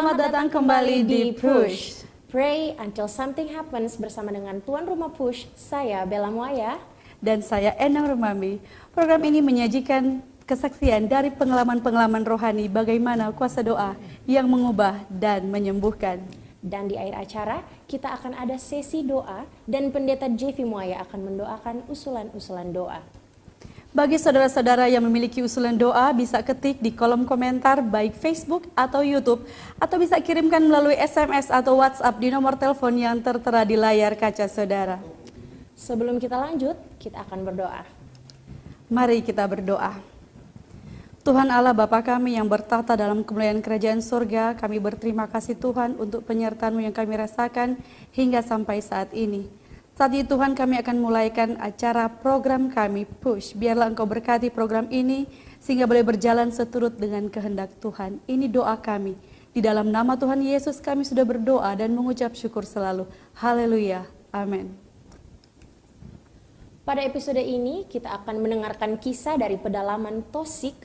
Selamat datang kembali di Push. Pray until something happens bersama dengan tuan rumah Push, saya Bella Muaya. Dan saya Endang Rumambi. Program ini menyajikan kesaksian dari pengalaman-pengalaman rohani bagaimana kuasa doa yang mengubah dan menyembuhkan. Dan di akhir acara, kita akan ada sesi doa dan pendeta Jeffy Muaya akan mendoakan usulan-usulan doa. Bagi saudara-saudara yang memiliki usulan doa, bisa ketik di kolom komentar baik Facebook atau YouTube, atau bisa kirimkan melalui SMS atau WhatsApp di nomor telepon yang tertera di layar kaca saudara. Sebelum kita lanjut, kita akan berdoa. Mari kita berdoa. Tuhan Allah Bapa kami yang bertata dalam kemuliaan kerajaan surga, kami berterima kasih Tuhan untuk penyertaan-Mu yang kami rasakan hingga sampai saat ini. Saat ini Tuhan kami akan mulaikan acara program kami Push. Biarlah Engkau berkati program ini sehingga boleh berjalan seturut dengan kehendak Tuhan. Ini doa kami. Di dalam nama Tuhan Yesus kami sudah berdoa dan mengucap syukur selalu. Haleluya. Amin. Pada episode ini kita akan mendengarkan kisah dari pedalaman Tosik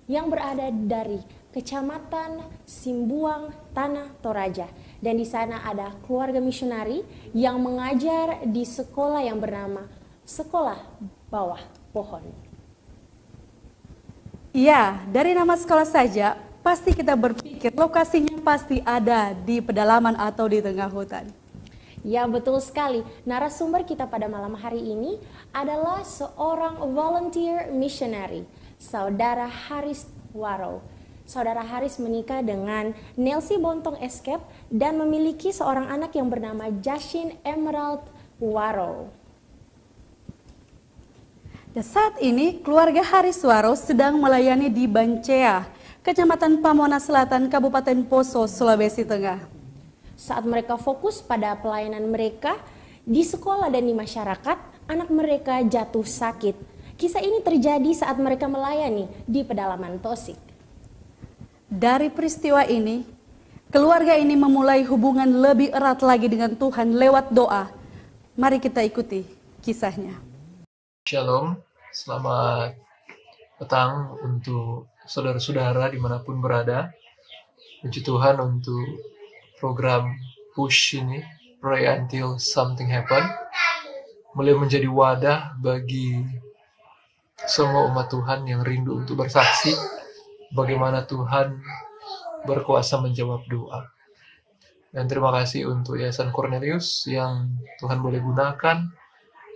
yang berada dari Kecamatan Simbuang, Tanah Toraja. Dan di sana ada keluarga misionari yang mengajar di sekolah yang bernama Sekolah Bawah Pohon. Ya, dari nama sekolah saja pasti kita berpikir lokasinya pasti ada di pedalaman atau di tengah hutan. Ya, betul sekali. Narasumber kita pada malam hari ini adalah seorang volunteer missionary, Saudara Haris Waro. Saudara Haris menikah dengan Nelsie Bontong Escape dan memiliki seorang anak yang bernama Jashin Emerald Waro. Dan saat ini keluarga Haris Waro sedang melayani di Bancea, Kecamatan Pamona Selatan, Kabupaten Poso, Sulawesi Tengah. Saat mereka fokus pada pelayanan mereka di sekolah dan di masyarakat, anak mereka jatuh sakit. Kisah ini terjadi saat mereka melayani di pedalaman Tosik. Dari peristiwa ini, keluarga ini memulai hubungan lebih erat lagi dengan Tuhan lewat doa. Mari kita ikuti kisahnya. Shalom, selamat petang untuk saudara-saudara dimanapun berada. Puji Tuhan untuk program Push ini, Pray Until Something Happen, mulai menjadi wadah bagi semua umat Tuhan yang rindu untuk bersaksi bagaimana Tuhan berkuasa menjawab doa. Dan terima kasih untuk Yayasan Cornelius yang Tuhan boleh gunakan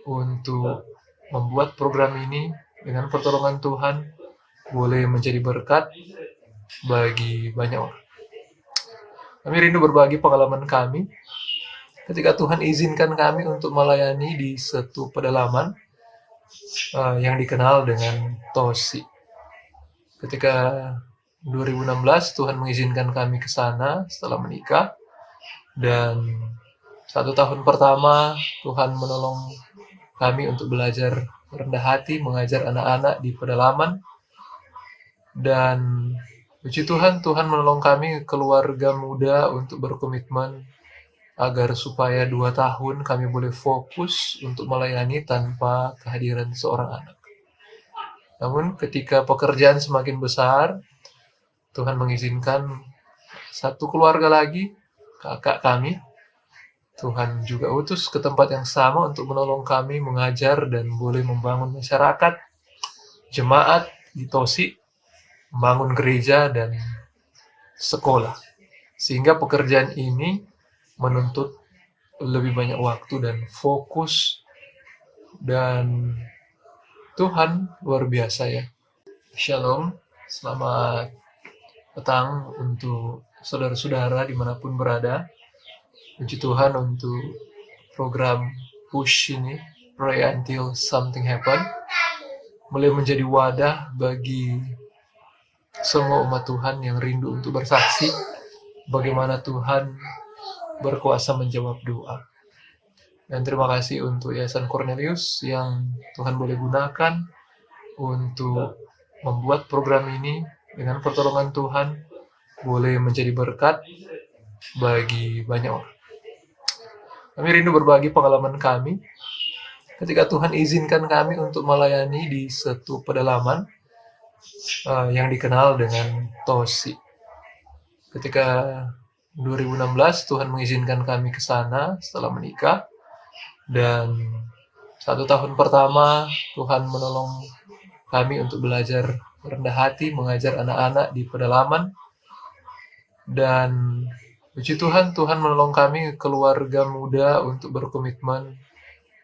untuk membuat program ini dengan pertolongan Tuhan boleh menjadi berkat bagi banyak orang. Kami rindu berbagi pengalaman kami ketika Tuhan izinkan kami untuk melayani di satu pedalaman yang dikenal dengan Tosi. Ketika 2016 Tuhan mengizinkan kami ke sana setelah menikah, dan 1 tahun pertama Tuhan menolong kami untuk belajar rendah hati, mengajar anak-anak di pedalaman. Dan puji Tuhan, Tuhan menolong kami keluarga muda untuk berkomitmen agar supaya 2 tahun kami boleh fokus untuk melayani tanpa kehadiran seorang anak. Namun ketika pekerjaan semakin besar, Tuhan mengizinkan satu keluarga lagi, kakak kami, Tuhan juga utus ke tempat yang sama untuk menolong kami mengajar dan boleh membangun masyarakat, jemaat di Tosi, membangun gereja dan sekolah. Sehingga pekerjaan ini menuntut lebih banyak waktu dan fokus, dan Tuhan luar biasa ya. Shalom, selamat petang untuk saudara-saudara dimanapun berada. Puji Tuhan untuk program Push ini, Pray Until Something Happen, mulai menjadi wadah bagi semua umat Tuhan yang rindu untuk bersaksi bagaimana Tuhan berkuasa menjawab doa. Dan terima kasih untuk Yayasan Cornelius yang Tuhan boleh gunakan untuk membuat program ini dengan pertolongan Tuhan boleh menjadi berkat bagi banyak orang. Kami rindu berbagi pengalaman kami ketika Tuhan izinkan kami untuk melayani di satu pedalaman yang dikenal dengan Tosi. Ketika 2016 Tuhan mengizinkan kami ke sana setelah menikah, dan 1 tahun pertama Tuhan menolong kami untuk belajar rendah hati, mengajar anak-anak di pedalaman. Dan puji Tuhan, Tuhan menolong kami keluarga muda untuk berkomitmen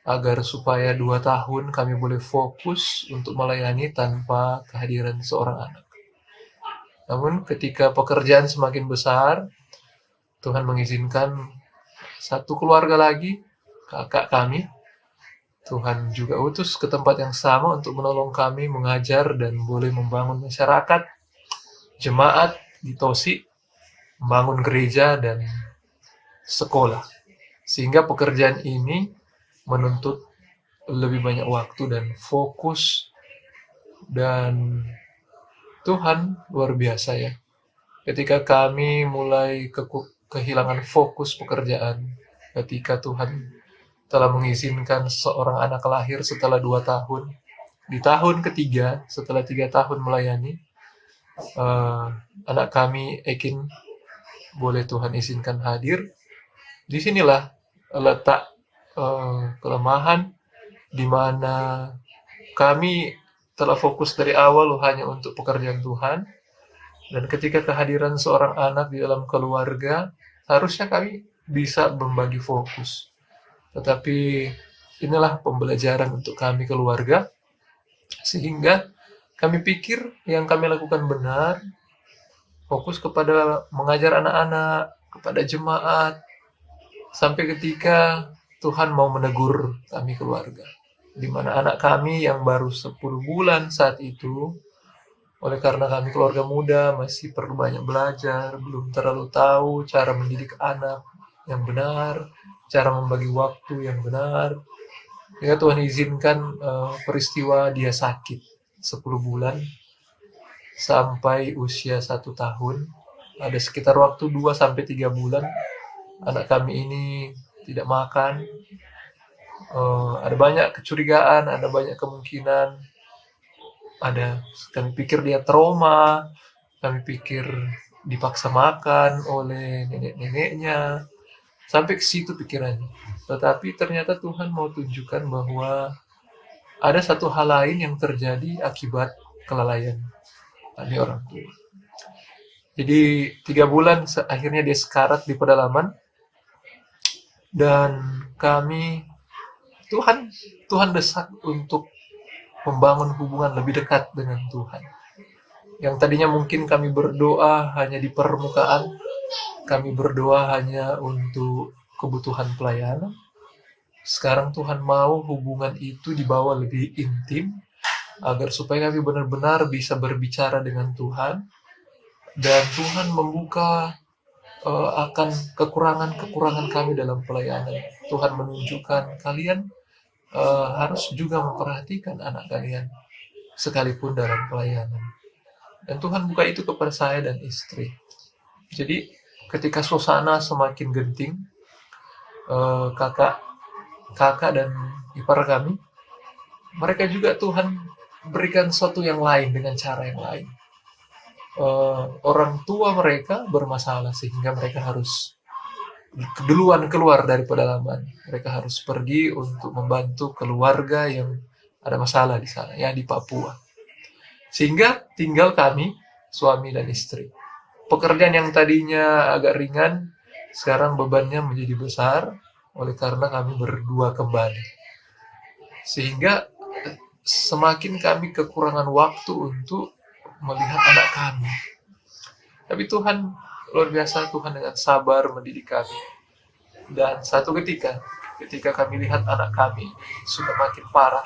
agar supaya 2 tahun kami boleh fokus untuk melayani tanpa kehadiran seorang anak. Namun ketika pekerjaan semakin besar, Tuhan mengizinkan satu keluarga lagi, kakak kami, Tuhan juga utus ke tempat yang sama untuk menolong kami mengajar dan boleh membangun masyarakat, jemaat di Tosi, membangun gereja dan sekolah. Sehingga pekerjaan ini menuntut lebih banyak waktu dan fokus, dan Tuhan luar biasa ya. Ketika kami mulai kehilangan fokus pekerjaan, ketika Tuhan telah mengizinkan seorang anak lahir setelah 2 tahun, di tahun ketiga setelah 3 tahun melayani, anak kami Ekin boleh Tuhan izinkan hadir. Disinilah letak kelemahan, di mana kami telah fokus dari awal hanya untuk pekerjaan Tuhan, dan ketika kehadiran seorang anak di dalam keluarga, harusnya kami bisa membagi fokus. Tetapi inilah pembelajaran untuk kami keluarga, sehingga kami pikir yang kami lakukan benar, fokus kepada mengajar anak-anak, kepada jemaat, sampai ketika Tuhan mau menegur kami keluarga, di mana anak kami yang baru 10 bulan saat itu, oleh karena kami keluarga muda masih perlu banyak belajar, belum terlalu tahu cara mendidik anak yang benar, cara membagi waktu yang benar. Ya, Tuhan izinkan peristiwa dia sakit 10 bulan sampai usia 1 tahun. Ada sekitar waktu 2-3 bulan anak kami ini tidak makan. Ada banyak kecurigaan, ada banyak kemungkinan. Kami pikir dia trauma, kami pikir dipaksa makan oleh nenek-neneknya, sampai ke situ pikirannya. Tetapi ternyata Tuhan mau tunjukkan bahwa ada satu hal lain yang terjadi akibat kelalaian kami orang tua. Jadi 3 bulan akhirnya dia sekarat di pedalaman, dan kami Tuhan desak untuk membangun hubungan lebih dekat dengan Tuhan. Yang tadinya mungkin kami berdoa hanya di permukaan, kami berdoa hanya untuk kebutuhan pelayanan. Sekarang Tuhan mau hubungan itu dibawa lebih intim, agar supaya kami benar-benar bisa berbicara dengan Tuhan, dan Tuhan membuka akan kekurangan-kekurangan kami dalam pelayanan. Tuhan menunjukkan kalian harus juga memperhatikan anak kalian sekalipun dalam pelayanan. Dan Tuhan buka itu kepada saya dan istri. Jadi ketika suasana semakin genting, kakak dan ipar kami, mereka juga Tuhan berikan sesuatu yang lain dengan cara yang lain. Orang tua mereka bermasalah sehingga mereka harus duluan keluar dari pedalaman. Mereka harus pergi untuk membantu keluarga yang ada masalah di sana, ya, di Papua. Sehingga tinggal kami, suami dan istri. Pekerjaan yang tadinya agak ringan, sekarang bebannya menjadi besar, oleh karena kami berdua kembali. Sehingga semakin kami kekurangan waktu untuk melihat anak kami. Tapi Tuhan luar biasa, Tuhan dengan sabar mendidik kami. Dan satu ketika kami lihat anak kami sudah makin parah,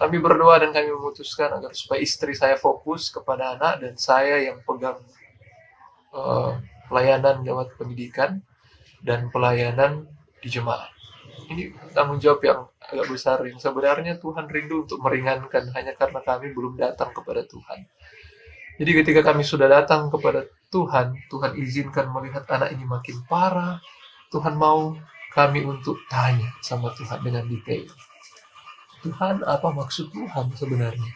kami berdoa dan kami memutuskan agar supaya istri saya fokus kepada anak dan saya yang pegang pelayanan lewat pendidikan dan pelayanan di jemaat. Ini tanggung jawab yang agak besar yang sebenarnya Tuhan rindu untuk meringankan, hanya karena kami belum datang kepada Tuhan. Jadi ketika kami sudah datang kepada Tuhan, Tuhan izinkan melihat anak ini makin parah. Tuhan mau kami untuk tanya sama Tuhan dengan detail. Tuhan, apa maksud Tuhan sebenarnya?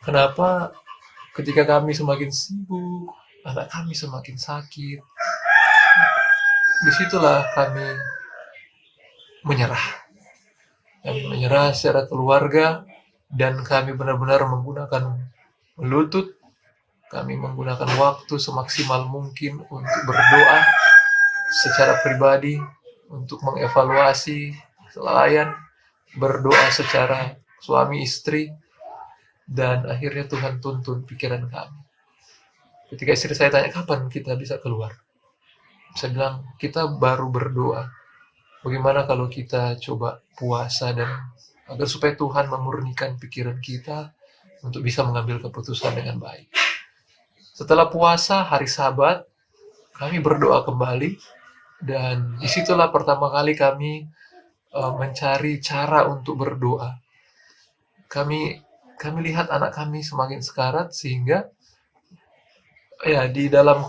Kenapa ketika kami semakin sibuk, anak kami semakin sakit? disitulah kami menyerah. Kami menyerah secara keluarga, dan kami benar-benar menggunakan lutut, kami menggunakan waktu semaksimal mungkin untuk berdoa secara pribadi, untuk mengevaluasi pelayan, berdoa secara suami istri, dan akhirnya Tuhan tuntun pikiran kami. Ketika istri saya tanya, kapan kita bisa keluar? Saya bilang, kita baru berdoa. Bagaimana kalau kita coba puasa dan agar supaya Tuhan memurnikan pikiran kita untuk bisa mengambil keputusan dengan baik. Setelah puasa, hari Sabat, kami berdoa kembali, dan disitulah pertama kali kami mencari cara untuk berdoa. Kami lihat anak kami semakin sekarat, sehingga ya di dalam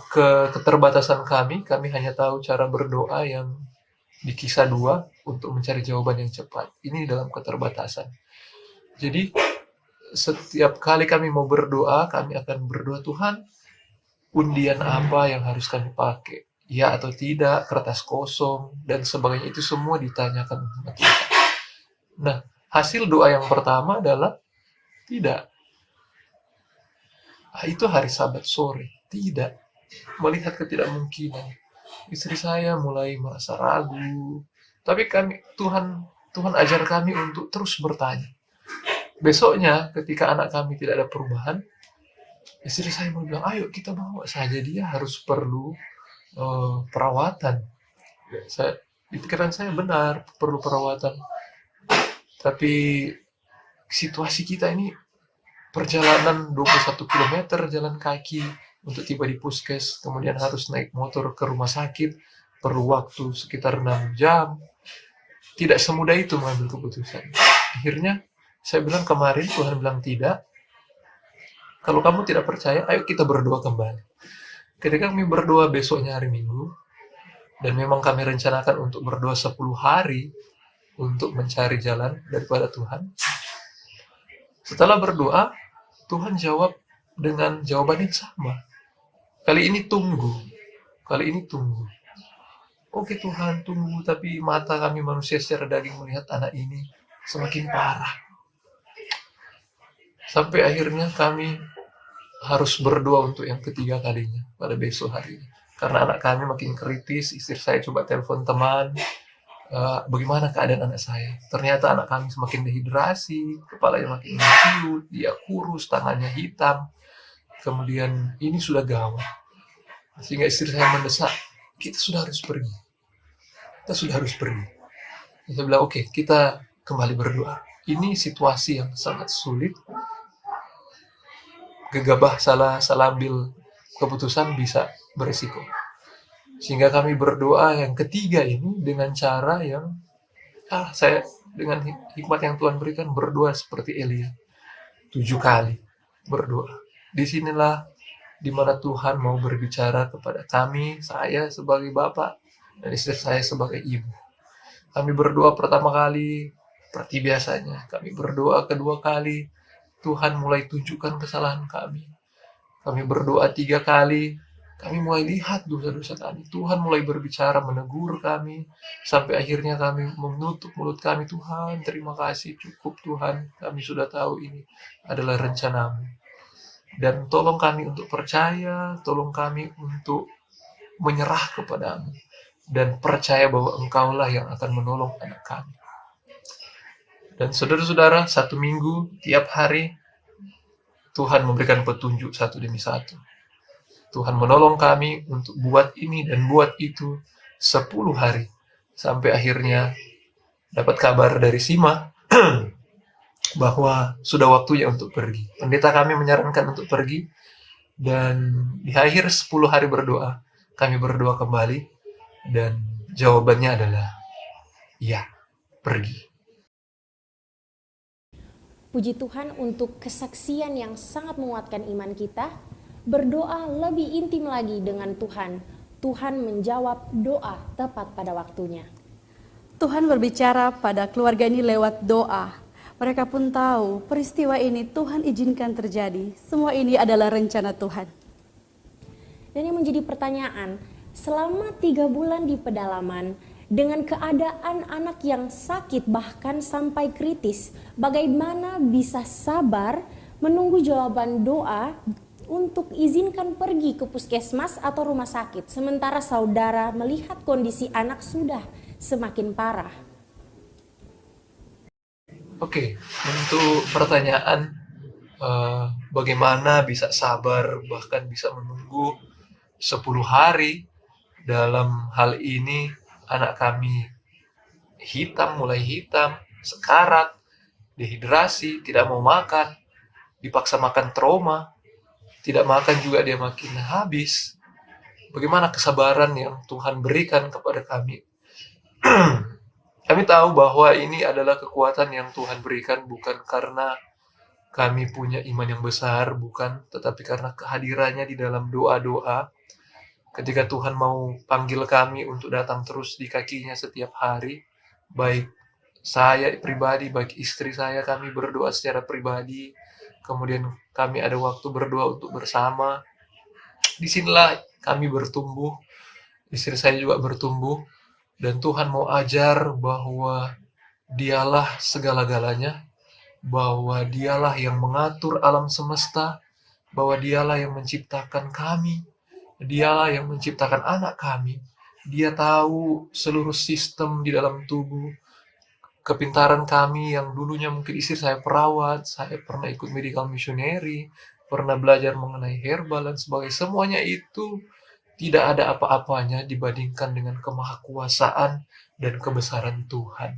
keterbatasan kami hanya tahu cara berdoa yang di Kisah 2 untuk mencari jawaban yang cepat. Ini dalam keterbatasan. Jadi setiap kali kami mau berdoa, kami akan berdoa, Tuhan, undian apa yang harus kami pakai? Ya atau tidak, kertas kosong, dan sebagainya, itu semua ditanyakan sama Tuhan. Nah, hasil doa yang pertama adalah tidak. Itu hari Sabat sore. Tidak. Melihat ketidakmungkinan. Istri saya mulai merasa ragu. Tapi Tuhan ajar kami untuk terus bertanya. Besoknya, ketika anak kami tidak ada perubahan, istri saya mau bilang, ayo kita bawa saja, dia harus perlu perawatan. Di pikiran saya benar, perlu perawatan. Tapi situasi kita ini, perjalanan 21 km jalan kaki untuk tiba di puskes, kemudian harus naik motor ke rumah sakit, perlu waktu sekitar 6 jam. Tidak semudah itu mengambil keputusan. Akhirnya, saya bilang kemarin, Tuhan bilang tidak. Kalau kamu tidak percaya, ayo kita berdoa kembali. Ketika kami berdoa besoknya hari Minggu, dan memang kami rencanakan untuk berdoa 10 hari untuk mencari jalan daripada Tuhan. Setelah berdoa, Tuhan jawab dengan jawaban yang sama. Kali ini tunggu. Oke Tuhan, tunggu, tapi mata kami manusia secara daging melihat anak ini semakin parah. Sampai akhirnya kami harus berdoa untuk yang ketiga kalinya pada besok harinya. Karena anak kami makin kritis, istri saya coba telepon teman, bagaimana keadaan anak saya. Ternyata anak kami semakin dehidrasi, kepalanya makin ciut, dia kurus, tangannya hitam. Kemudian ini sudah gawat. Sehingga istri saya mendesak, kita sudah harus pergi. Saya bilang, oke, kita kembali berdoa. Ini situasi yang sangat sulit. Gegabah salah ambil keputusan bisa beresiko. Sehingga kami berdoa yang ketiga ini dengan cara yang saya dengan hikmat yang Tuhan berikan berdoa seperti Elia. 7 kali berdoa. Disinilah dimana Tuhan mau berbicara kepada kami, saya sebagai bapak dan istri saya sebagai ibu. Kami berdoa pertama kali seperti biasanya. Kami berdoa kedua kali, Tuhan mulai tunjukkan kesalahan kami. Kami berdoa 3 kali, kami mulai lihat dosa-dosa kami. Tuhan mulai berbicara, menegur kami, sampai akhirnya kami menutup mulut kami. Tuhan, terima kasih, cukup Tuhan, kami sudah tahu ini adalah rencana-Mu. Dan tolong kami untuk percaya, tolong kami untuk menyerah kepadamu, dan percaya bahwa Engkaulah yang akan menolong anak kami. Dan saudara-saudara, 1 minggu, tiap hari, Tuhan memberikan petunjuk satu demi satu. Tuhan menolong kami untuk buat ini dan buat itu 10 hari. Sampai akhirnya dapat kabar dari Sima, bahwa sudah waktunya untuk pergi. Pendeta kami menyarankan untuk pergi, dan di akhir 10 hari berdoa, kami berdoa kembali, dan jawabannya adalah, ya, pergi. Puji Tuhan untuk kesaksian yang sangat menguatkan iman kita, berdoa lebih intim lagi dengan Tuhan. Tuhan menjawab doa tepat pada waktunya. Tuhan berbicara pada keluarga ini lewat doa. Mereka pun tahu peristiwa ini Tuhan izinkan terjadi. Semua ini adalah rencana Tuhan. Dan yang menjadi pertanyaan, Selama 3 bulan di pedalaman, dengan keadaan anak yang sakit bahkan sampai kritis, bagaimana bisa sabar menunggu jawaban doa untuk izinkan pergi ke puskesmas atau rumah sakit, sementara saudara melihat kondisi anak sudah semakin parah? Oke, untuk pertanyaan bagaimana bisa sabar bahkan bisa menunggu 10 hari. Dalam hal ini anak kami mulai hitam, sekarat, dehidrasi, tidak mau makan, dipaksa makan trauma, tidak makan juga dia makin habis. Bagaimana kesabaran yang Tuhan berikan kepada kami? Kami tahu bahwa ini adalah kekuatan yang Tuhan berikan bukan karena kami punya iman yang besar, bukan, tetapi karena kehadirannya di dalam doa-doa. Ketika Tuhan mau panggil kami untuk datang terus di kakinya setiap hari, baik saya pribadi, baik istri saya, kami berdoa secara pribadi, kemudian kami ada waktu berdoa untuk bersama. Disinilah kami bertumbuh, istri saya juga bertumbuh, dan Tuhan mau ajar bahwa Dialah segala-galanya, bahwa Dialah yang mengatur alam semesta, bahwa Dialah yang menciptakan kami, Dialah yang menciptakan anak kami. Dia tahu seluruh sistem di dalam tubuh. Kepintaran kami yang dulunya mungkin istri saya perawat, saya pernah ikut medical missionary, pernah belajar mengenai herbal dan sebagainya. Semuanya itu tidak ada apa-apanya dibandingkan dengan kemahakuasaan dan kebesaran Tuhan.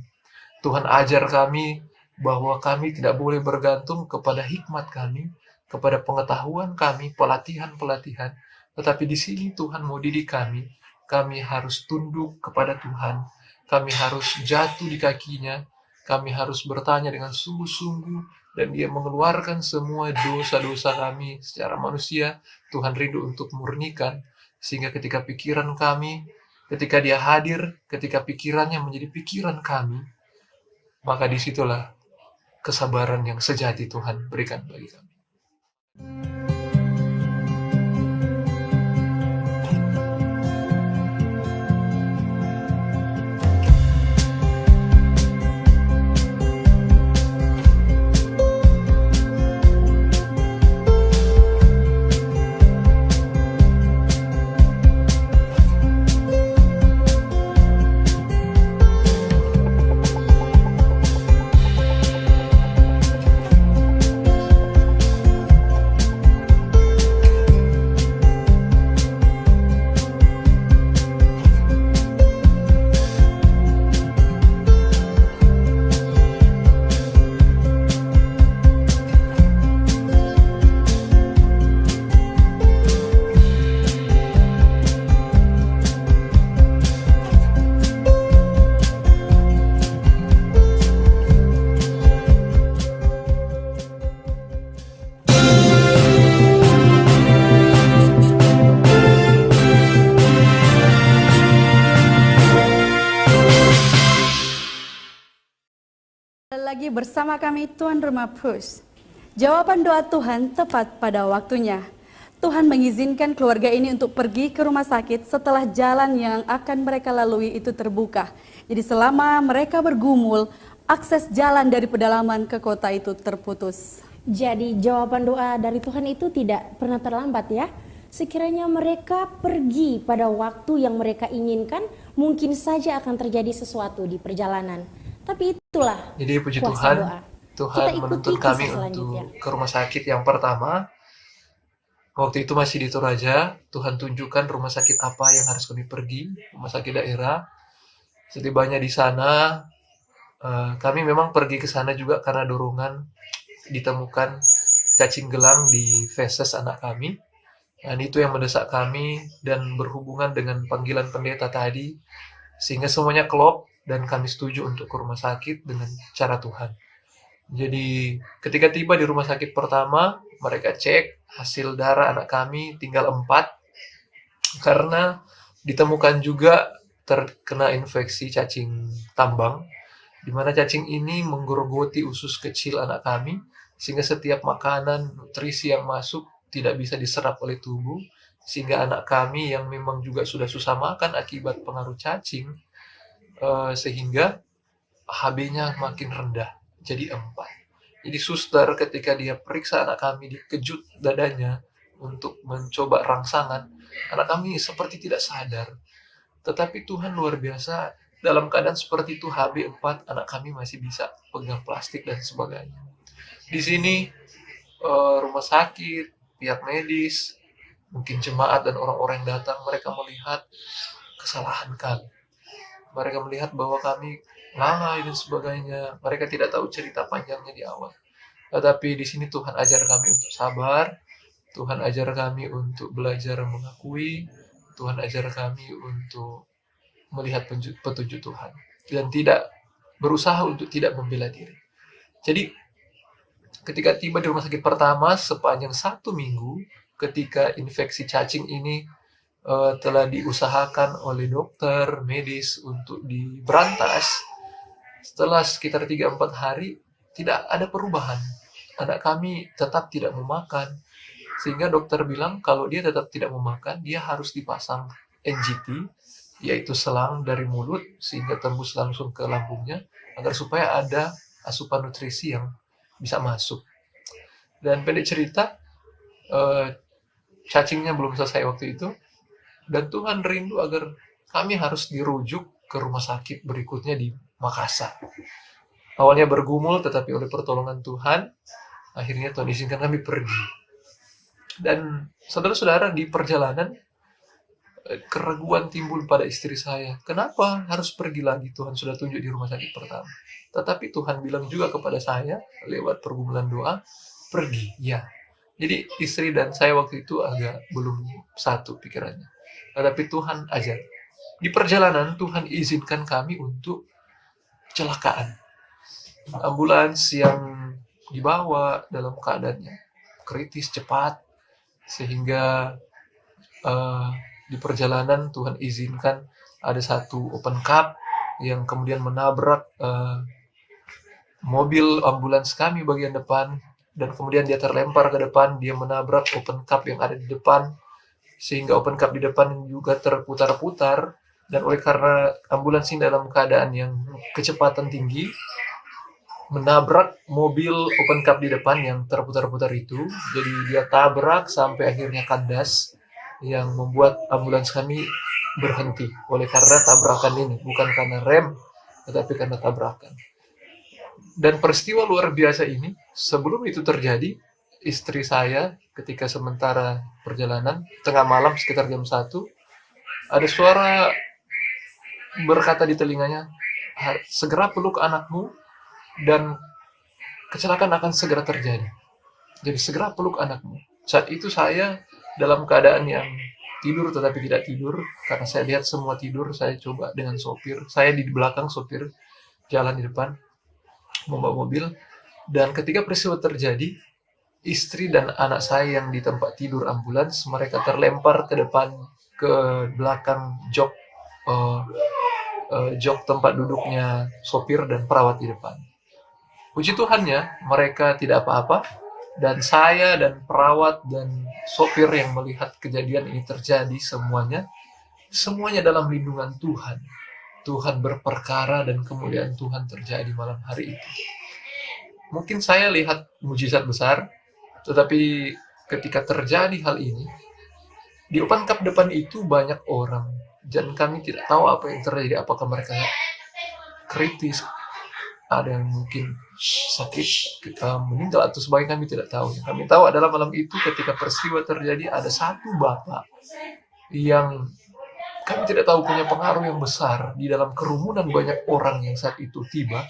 Tuhan ajar kami bahwa kami tidak boleh bergantung kepada hikmat kami, kepada pengetahuan kami, pelatihan-pelatihan. Tetapi di sini Tuhan mau didik kami harus tunduk kepada Tuhan, kami harus jatuh di kakinya, kami harus bertanya dengan sungguh-sungguh, dan Dia mengeluarkan semua dosa-dosa kami secara manusia. Tuhan rindu untuk murnikan, sehingga ketika pikiran kami, ketika Dia hadir, ketika pikirannya menjadi pikiran kami, maka disitulah kesabaran yang sejati Tuhan berikan bagi kami. Lagi bersama kami tuan rumah Push. Jawaban doa Tuhan tepat pada waktunya. Tuhan mengizinkan keluarga ini untuk pergi ke rumah sakit setelah jalan yang akan mereka lalui itu terbuka. Jadi selama mereka bergumul, akses jalan dari pedalaman ke kota itu terputus. Jadi jawaban doa dari Tuhan itu tidak pernah terlambat ya. Sekiranya mereka pergi pada waktu yang mereka inginkan, mungkin saja akan terjadi sesuatu di perjalanan. Tapi itulah Jadi puji kuasa Tuhan, doa. Tuhan Kita ikuti menuntun kisah kami selanjutnya. untuk ke rumah sakit yang pertama. Waktu itu masih di Toraja, Tuhan tunjukkan rumah sakit apa yang harus kami pergi, rumah sakit daerah. Setibanya di sana, kami memang pergi ke sana juga karena dorongan ditemukan cacing gelang di feses anak kami. Dan itu yang mendesak kami dan berhubungan dengan panggilan pendeta tadi, sehingga semuanya klop dan kami setuju untuk ke rumah sakit dengan cara Tuhan. Jadi ketika tiba di rumah sakit pertama, mereka cek hasil darah anak kami tinggal 4, karena ditemukan juga terkena infeksi cacing tambang, di mana cacing ini menggerogoti usus kecil anak kami, sehingga setiap makanan, nutrisi yang masuk tidak bisa diserap oleh tubuh, sehingga anak kami yang memang juga sudah susah makan akibat pengaruh cacing, sehingga HB-nya makin rendah, jadi 4. Jadi suster ketika dia periksa anak kami, dikejut dadanya untuk mencoba rangsangan, anak kami seperti tidak sadar. Tetapi Tuhan luar biasa, dalam keadaan seperti itu HB 4, anak kami masih bisa pegang plastik dan sebagainya. Di sini rumah sakit, pihak medis, mungkin jemaat dan orang-orang yang datang, mereka melihat kesalahan kami. Mereka melihat bahwa kami lalai dan sebagainya. Mereka tidak tahu cerita panjangnya di awal. Tetapi di sini Tuhan ajar kami untuk sabar. Tuhan ajar kami untuk belajar mengakui. Tuhan ajar kami untuk melihat petunjuk Tuhan. Dan tidak berusaha untuk tidak membela diri. Jadi ketika tiba di rumah sakit pertama, sepanjang 1 minggu, ketika infeksi cacing ini telah diusahakan oleh dokter medis untuk diberantas, setelah sekitar 3-4 hari tidak ada perubahan. Anak kami tetap tidak mau makan, sehingga dokter bilang kalau dia tetap tidak mau makan, dia harus dipasang NGT, yaitu selang dari mulut sehingga tembus langsung ke lambungnya, agar supaya ada asupan nutrisi yang bisa masuk. Dan pendek cerita, cacingnya belum selesai waktu itu, dan Tuhan rindu agar kami harus dirujuk ke rumah sakit berikutnya di Makassar. Awalnya bergumul, tetapi oleh pertolongan Tuhan, akhirnya Tuhan izinkan kami pergi. Dan saudara-saudara, di perjalanan, keraguan timbul pada istri saya. Kenapa harus pergi lagi? Tuhan sudah tunjuk di rumah sakit pertama. Tetapi Tuhan bilang juga kepada saya, lewat pergumulan doa, pergi, ya. Jadi istri dan saya waktu itu agak belum satu pikirannya. Tetapi Tuhan ajar. Di perjalanan Tuhan izinkan kami untuk kecelakaan. Ambulans yang dibawa dalam keadaannya kritis cepat, sehingga di perjalanan Tuhan izinkan ada satu open cup yang kemudian menabrak mobil ambulans kami bagian depan, dan kemudian dia terlempar ke depan, dia menabrak open cup yang ada di depan, sehingga open cup di depan juga terputar-putar. Dan oleh karena ambulans ini dalam keadaan yang kecepatan tinggi, menabrak mobil open cup di depan yang terputar-putar itu, jadi dia tabrak sampai akhirnya kandas, yang membuat ambulans kami berhenti oleh karena tabrakan ini, bukan karena rem, tetapi karena tabrakan. Dan peristiwa luar biasa ini, sebelum itu terjadi, istri saya ketika sementara perjalanan, tengah malam sekitar jam 1, ada suara berkata di telinganya, segera peluk anakmu dan kecelakaan akan segera terjadi. Jadi segera peluk anakmu. Saat itu saya dalam keadaan yang tidur tetapi tidak tidur, karena saya lihat semua tidur. Saya coba dengan sopir, saya di belakang, sopir jalan di depan membawa mobil. Dan ketika peristiwa terjadi, istri dan anak saya yang di tempat tidur ambulans, mereka terlempar ke depan, ke belakang jok tempat duduknya sopir dan perawat di depan. Puji Tuhannya, mereka tidak apa-apa, dan saya dan perawat dan sopir yang melihat kejadian ini terjadi semuanya dalam lindungan Tuhan. Tuhan berperkara dan kemuliaan Tuhan terjadi malam hari itu. Mungkin saya lihat mujizat besar, tetapi ketika terjadi hal ini, di open cup depan itu banyak orang, dan kami tidak tahu apa yang terjadi, apakah mereka kritis, ada yang mungkin sakit, meninggal atau sebagainya, kami tidak tahu. Yang kami tahu adalah malam itu ketika peristiwa terjadi, ada satu bapak yang kami tidak tahu punya pengaruh yang besar di dalam kerumunan banyak orang yang saat itu tiba.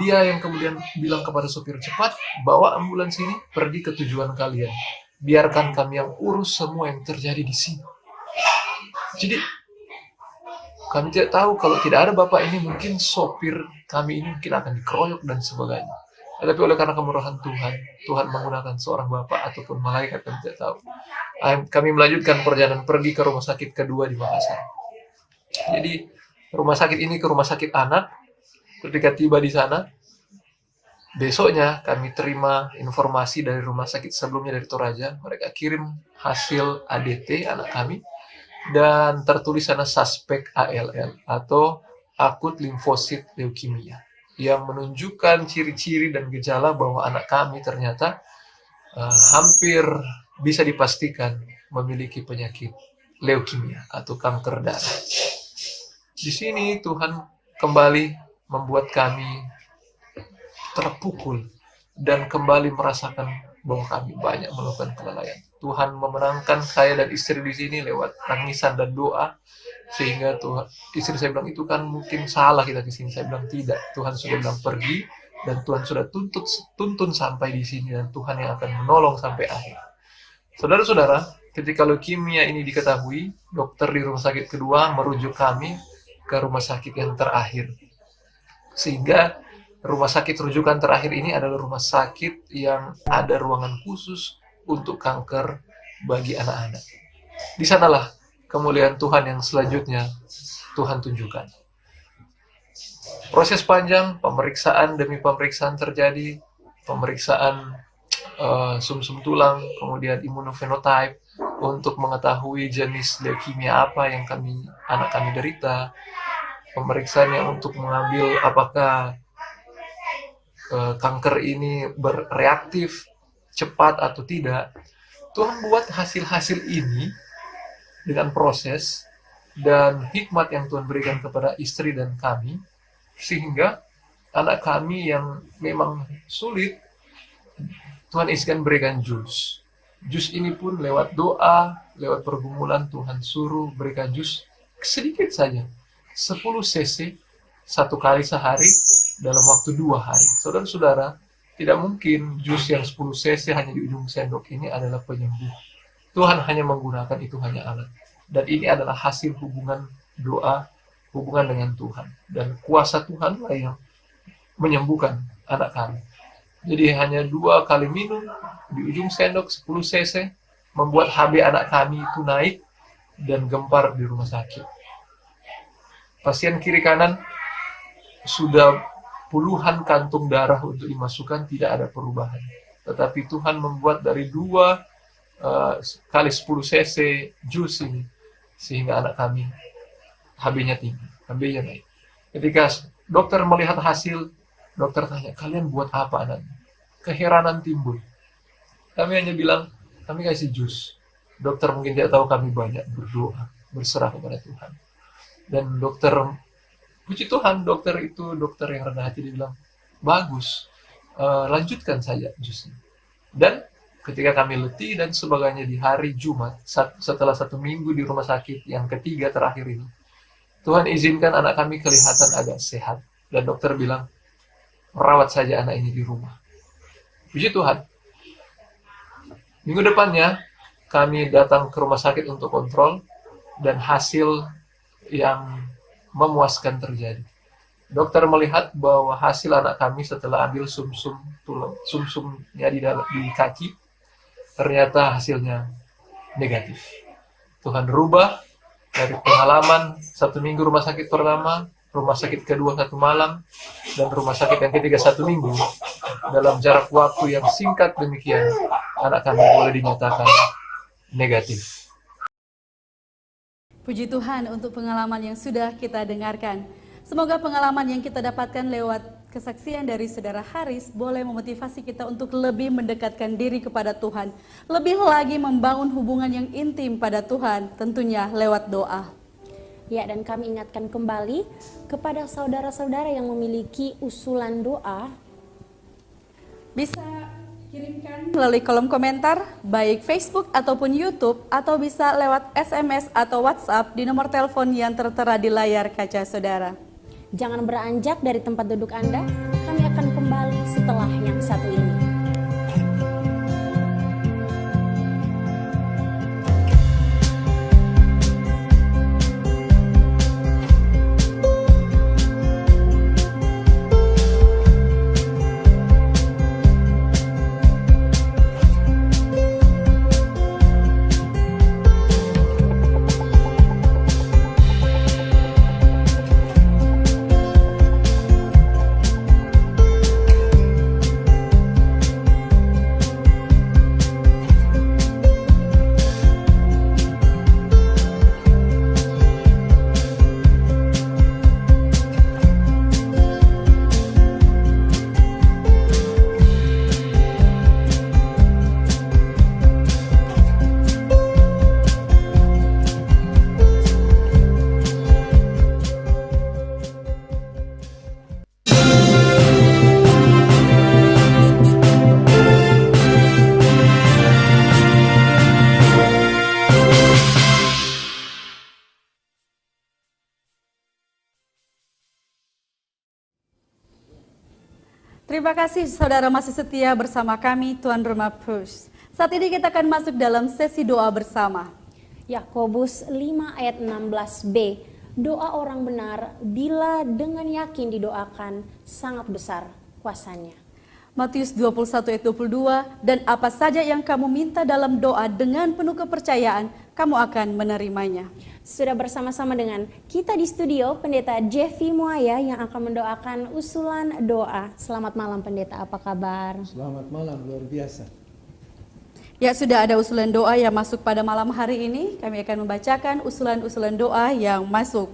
Dia yang kemudian bilang kepada sopir, cepat bawa ambulans ini pergi ke tujuan kalian. Biarkan kami yang urus semua yang terjadi di sini. Jadi kami tidak tahu kalau tidak ada bapak ini, mungkin sopir kami ini mungkin akan dikeroyok dan sebagainya. Tetapi oleh karena kemurahan Tuhan, Tuhan menggunakan seorang bapak ataupun malaikat, kami tidak tahu. Kami melanjutkan perjalanan pergi ke rumah sakit kedua di Makassar. Jadi rumah sakit ini ke rumah sakit anak. Ketika tiba di sana, Besoknya kami terima informasi dari rumah sakit sebelumnya dari Toraja. Mereka kirim hasil ADT anak kami dan tertulis sana suspek ALL atau akut limfosit leukemia, yang menunjukkan ciri-ciri dan gejala bahwa anak kami ternyata hampir bisa dipastikan memiliki penyakit leukemia atau kanker darah. Di sini Tuhan kembali membuat kami terpukul dan kembali merasakan bahwa kami banyak melakukan kelalaian. Tuhan memenangkan saya dan istri di sini lewat tangisan dan doa, sehingga istri saya bilang, itu kan mungkin salah kita ke sini. Saya bilang tidak, Tuhan sudah bilang pergi dan Tuhan sudah tuntun sampai di sini, dan Tuhan yang akan menolong sampai akhir. Saudara-saudara, ketika leukemia ini diketahui, dokter di rumah sakit kedua merujuk kami ke rumah sakit yang terakhir, sehingga rumah sakit rujukan terakhir ini adalah rumah sakit yang ada ruangan khusus untuk kanker bagi anak-anak. Di sanalah kemuliaan Tuhan yang selanjutnya Tuhan tunjukkan. Proses panjang, pemeriksaan demi pemeriksaan terjadi, pemeriksaan sumsum tulang, kemudian imunofenotype untuk mengetahui jenis leukemia apa yang anak kami derita, pemeriksaannya untuk mengambil apakah kanker ini bereaktif cepat atau tidak. Tuhan buat hasil-hasil ini dengan proses dan hikmat yang Tuhan berikan kepada istri dan kami, sehingga anak kami yang memang sulit, Tuhan izinkan berikan jus. Jus ini pun lewat doa, lewat pergumulan, Tuhan suruh berikan jus sedikit saja, 10 cc 1 kali sehari dalam waktu 2 hari. Saudara-saudara, tidak mungkin jus yang 10 cc hanya di ujung sendok ini adalah penyembuh. Tuhan hanya menggunakan itu hanya alat. Dan ini adalah hasil hubungan doa, hubungan dengan Tuhan. Dan kuasa Tuhan lah yang menyembuhkan anak kami. Jadi hanya 2 kali minum di ujung sendok 10 cc membuat HB anak kami itu naik dan gempar di rumah sakit. Pasien kiri kanan sudah puluhan kantung darah untuk dimasukkan, tidak ada perubahan. Tetapi Tuhan membuat dari 2 kali 10 cc jus ini, sehingga anak kami HB-nya tinggi, HB-nya naik. Ketika dokter melihat hasil, dokter tanya, kalian buat apa anaknya? Keheranan timbul. Kami hanya bilang, kami kasih jus. Dokter mungkin tidak tahu kami banyak berdoa, berserah kepada Tuhan. Dan dokter, puji Tuhan, dokter itu dokter yang rendah hati, dia bilang, bagus, lanjutkan saja jusnya. Dan ketika kami letih dan sebagainya di hari Jumat, setelah 1 minggu di rumah sakit yang ketiga terakhir ini, Tuhan izinkan anak kami kelihatan agak sehat. Dan dokter bilang, merawat saja anak ini di rumah. Puji Tuhan. Minggu depannya, kami datang ke rumah sakit untuk kontrol, dan hasil yang memuaskan terjadi. Dokter melihat bahwa hasil anak kami setelah ambil sumsumnya di kaki, ternyata hasilnya negatif. Tuhan rubah dari pengalaman 1 minggu rumah sakit pertama, rumah sakit kedua 1 malam, dan rumah sakit yang ketiga 1 minggu. Dalam jarak waktu yang singkat demikian, anak kami boleh dinyatakan negatif. Puji Tuhan untuk pengalaman yang sudah kita dengarkan. Semoga pengalaman yang kita dapatkan lewat kesaksian dari Saudara Haris boleh memotivasi kita untuk lebih mendekatkan diri kepada Tuhan. Lebih lagi membangun hubungan yang intim pada Tuhan, tentunya lewat doa. Ya, dan kami ingatkan kembali kepada saudara-saudara yang memiliki usulan doa. Bisa kirimkan melalui kolom komentar, baik Facebook ataupun YouTube, atau bisa lewat SMS atau WhatsApp di nomor telepon yang tertera di layar kaca saudara. Jangan beranjak dari tempat duduk Anda, kami akan kembali setelah yang satu ini. Terima kasih saudara masih setia bersama kami Tuan Rumah Push. Saat ini kita akan masuk dalam sesi doa bersama. Yakobus 5 ayat 16b. Doa orang benar bila dengan yakin didoakan sangat besar kuasanya. Matius 21 ayat 22, dan apa saja yang kamu minta dalam doa dengan penuh kepercayaan, kamu akan menerimanya. Sudah bersama-sama dengan kita di studio Pendeta Jeffy Muaya yang akan mendoakan usulan doa. Selamat malam Pendeta, apa kabar? Selamat malam, luar biasa. Ya, sudah ada usulan doa yang masuk pada malam hari ini. Kami akan membacakan usulan-usulan doa yang masuk.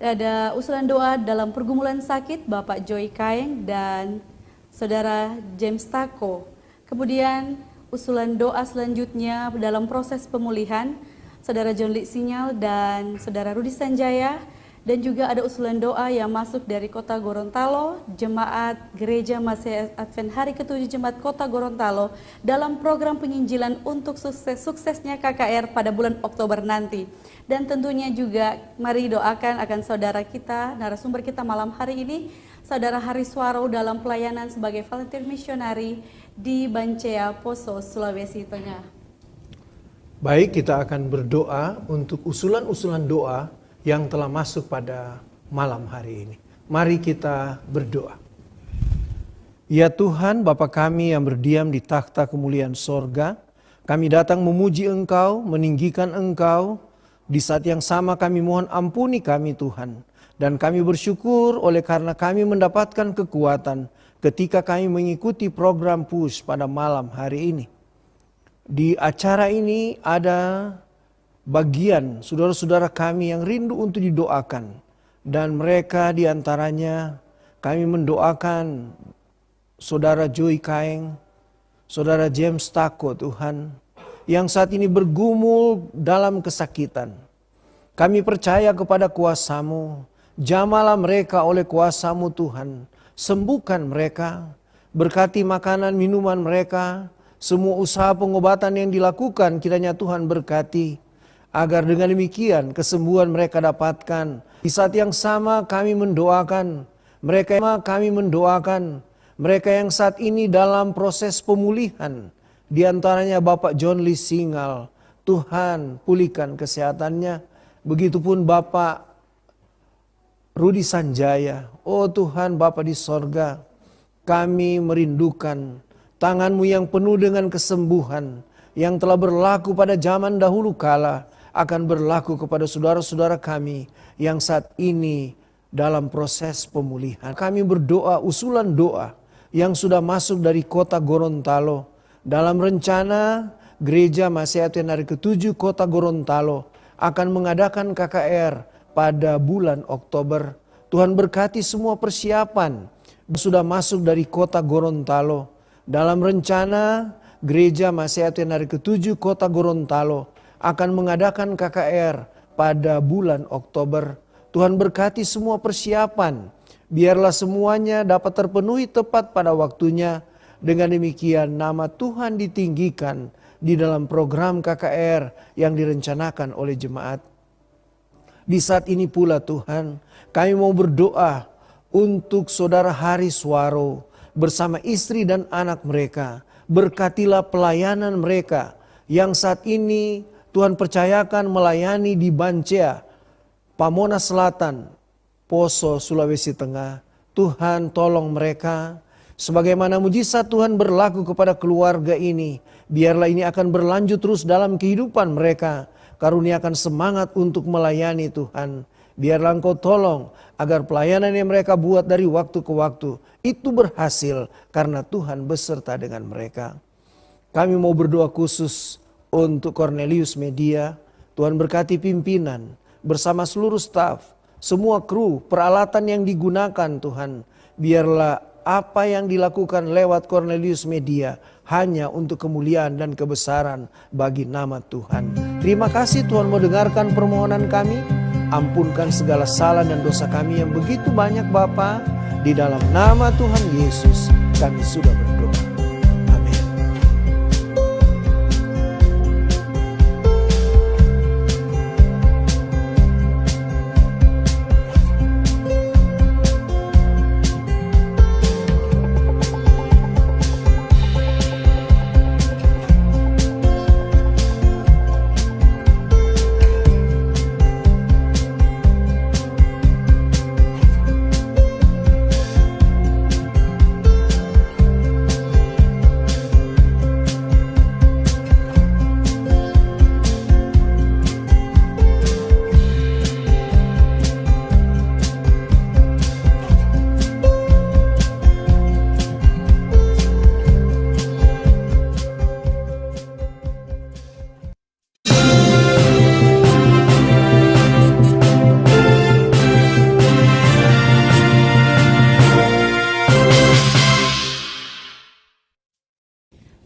Ada usulan doa dalam pergumulan sakit Bapak Joy Kaeng dan Saudara James Tako. Kemudian usulan doa selanjutnya dalam proses pemulihan Saudara John Lee Sinyal dan Saudara Rudi Sanjaya, dan juga ada usulan doa yang masuk dari Kota Gorontalo, Jemaat Gereja Masih Advent Hari ke-7 Jemaat Kota Gorontalo dalam program penginjilan untuk suksesnya KKR pada bulan Oktober nanti. Dan tentunya juga mari doakan akan saudara kita, narasumber kita malam hari ini, Saudara Hariswaro dalam pelayanan sebagai volunteer missionary di Bancea, Poso, Sulawesi Tengah. Baik, kita akan berdoa untuk usulan-usulan doa yang telah masuk pada malam hari ini. Mari kita berdoa. Ya Tuhan, Bapa kami yang berdiam di takhta kemuliaan sorga, kami datang memuji Engkau, meninggikan Engkau. Di saat yang sama kami mohon ampuni kami Tuhan. Dan kami bersyukur oleh karena kami mendapatkan kekuatan ketika kami mengikuti program PUSH pada malam hari ini. Di acara ini ada bagian saudara-saudara kami yang rindu untuk didoakan. Dan mereka diantaranya kami mendoakan Saudara Joy Kaeng, Saudara James Tako Tuhan, yang saat ini bergumul dalam kesakitan. Kami percaya kepada kuasa-Mu, jamalah mereka oleh kuasa-Mu Tuhan. Sembuhkan mereka, berkati makanan minuman mereka, semua usaha pengobatan yang dilakukan kiranya Tuhan berkati, agar dengan demikian kesembuhan mereka dapatkan. Di saat yang sama kami mendoakan mereka yang saat ini dalam proses pemulihan. Di antaranya Bapak John Lee Singal, Tuhan pulihkan kesehatannya. Begitupun Bapak Rudi Sanjaya, oh Tuhan Bapa di sorga, kami merindukan Tangan-Mu yang penuh dengan kesembuhan yang telah berlaku pada zaman dahulu kala akan berlaku kepada saudara-saudara kami yang saat ini dalam proses pemulihan. Kami berdoa usulan doa yang sudah masuk dari Kota Gorontalo dalam rencana Gereja Masih Advent Hari ke-7 Kota Gorontalo akan mengadakan KKR pada bulan Oktober. Tuhan berkati semua persiapan sudah masuk dari Kota Gorontalo. Dalam rencana Gereja Masih Advent Hari ke-7 Kota Gorontalo akan mengadakan KKR pada bulan Oktober. Tuhan berkati semua persiapan. Biarlah semuanya dapat terpenuhi tepat pada waktunya. Dengan demikian nama Tuhan ditinggikan di dalam program KKR yang direncanakan oleh jemaat. Di saat ini pula Tuhan, kami mau berdoa untuk Saudara Hariswaro bersama istri dan anak mereka. Berkatilah pelayanan mereka yang saat ini Tuhan percayakan melayani di Bancea, Pamona Selatan, Poso, Sulawesi Tengah. Tuhan tolong mereka. Sebagaimana mujizat Tuhan berlaku kepada keluarga ini, biarlah ini akan berlanjut terus dalam kehidupan mereka. Karuniakan semangat untuk melayani Tuhan. Biarlah Engkau tolong agar pelayanan yang mereka buat dari waktu ke waktu itu berhasil karena Tuhan beserta dengan mereka. Kami mau berdoa khusus untuk Cornelius Media. Tuhan berkati pimpinan bersama seluruh staf, semua kru, peralatan yang digunakan Tuhan. Biarlah apa yang dilakukan lewat Cornelius Media hanya untuk kemuliaan dan kebesaran bagi nama Tuhan. Terima kasih Tuhan mau dengarkan permohonan kami. Ampunkan segala salah dan dosa kami yang begitu banyak Bapa. Di dalam nama Tuhan Yesus kami sudah berdoa. Amin.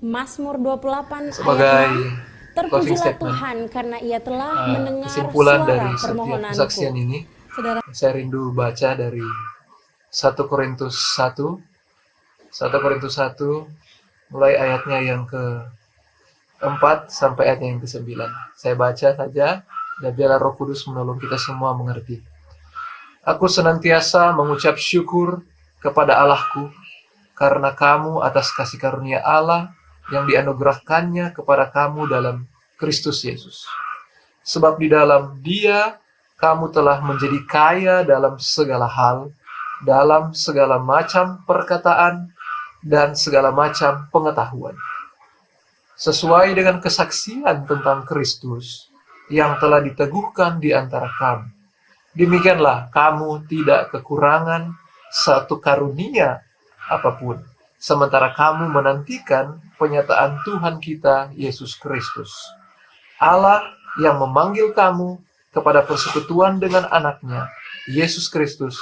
Mazmur 28 Sebagai ayat 6, closing terpujilah statement, Tuhan karena ia telah mendengar kesimpulan suara dari setiap permohonanku. kesaksian ini, Saudara, saya rindu baca dari 1 Korintus 1, 1 Korintus 1, mulai ayatnya yang ke-4 sampai ayatnya yang ke-9. Saya baca saja, dan biarlah Roh Kudus menolong kita semua mengerti. Aku senantiasa mengucap syukur kepada Allahku, karena kamu atas kasih karunia Allah yang dianugerahkannya kepada kamu dalam Kristus Yesus. Sebab di dalam Dia, kamu telah menjadi kaya dalam segala hal, dalam segala macam perkataan, dan segala macam pengetahuan. Sesuai dengan kesaksian tentang Kristus yang telah diteguhkan di antara kamu. Demikianlah kamu tidak kekurangan satu karunia apapun, sementara kamu menantikan penyataan Tuhan kita Yesus Kristus. Allah yang memanggil kamu kepada persekutuan dengan anaknya, Yesus Kristus,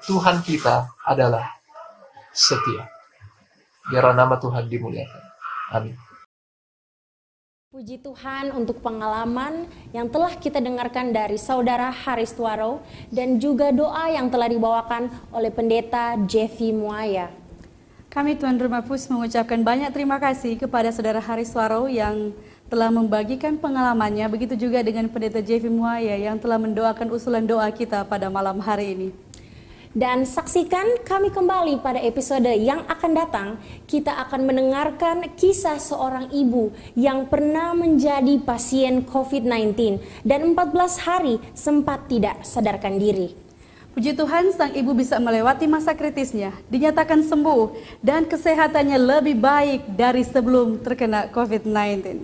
Tuhan kita adalah setia. Biarlah nama Tuhan dimuliakan. Amin. Puji Tuhan untuk pengalaman yang telah kita dengarkan dari Saudara Haris Tuaro dan juga doa yang telah dibawakan oleh Pendeta Jeffy Muaya. kami Tuan Rumah Pus mengucapkan banyak terima kasih kepada Saudara Haris Waro yang telah membagikan pengalamannya, begitu juga dengan Pendeta Jeffy Muaya yang telah mendoakan usulan doa kita pada malam hari ini. Dan saksikan kami kembali pada episode yang akan datang. Kita akan mendengarkan kisah seorang ibu yang pernah menjadi pasien COVID-19 dan 14 hari sempat tidak sadarkan diri. Puji Tuhan, sang ibu bisa melewati masa kritisnya, dinyatakan sembuh dan kesehatannya lebih baik dari sebelum terkena COVID-19.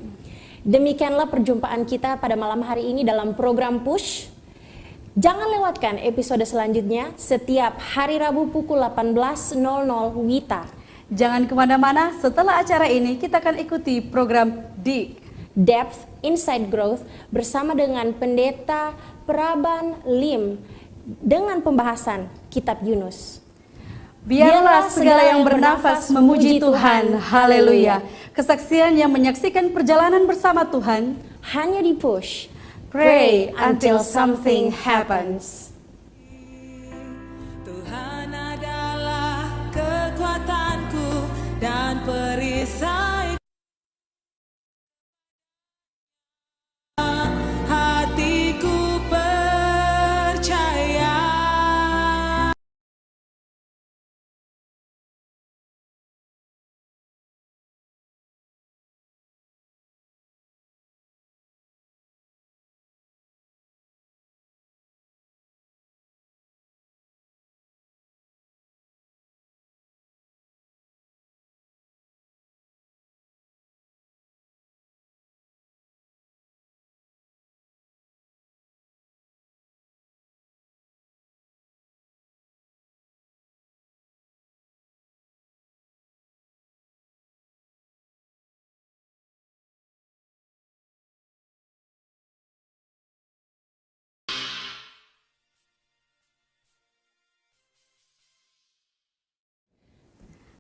Demikianlah perjumpaan kita pada malam hari ini dalam program Push. Jangan lewatkan episode selanjutnya setiap hari Rabu pukul 18.00 WITA. Jangan kemana-mana, setelah acara ini kita akan ikuti program Depth Inside Growth bersama dengan Pendeta Praban Lim dengan pembahasan Kitab Yunus. Biarlah segala yang bernafas memuji Tuhan, haleluya. Kesaksian yang menyaksikan perjalanan bersama Tuhan Hanya di Push. Pray until something happens.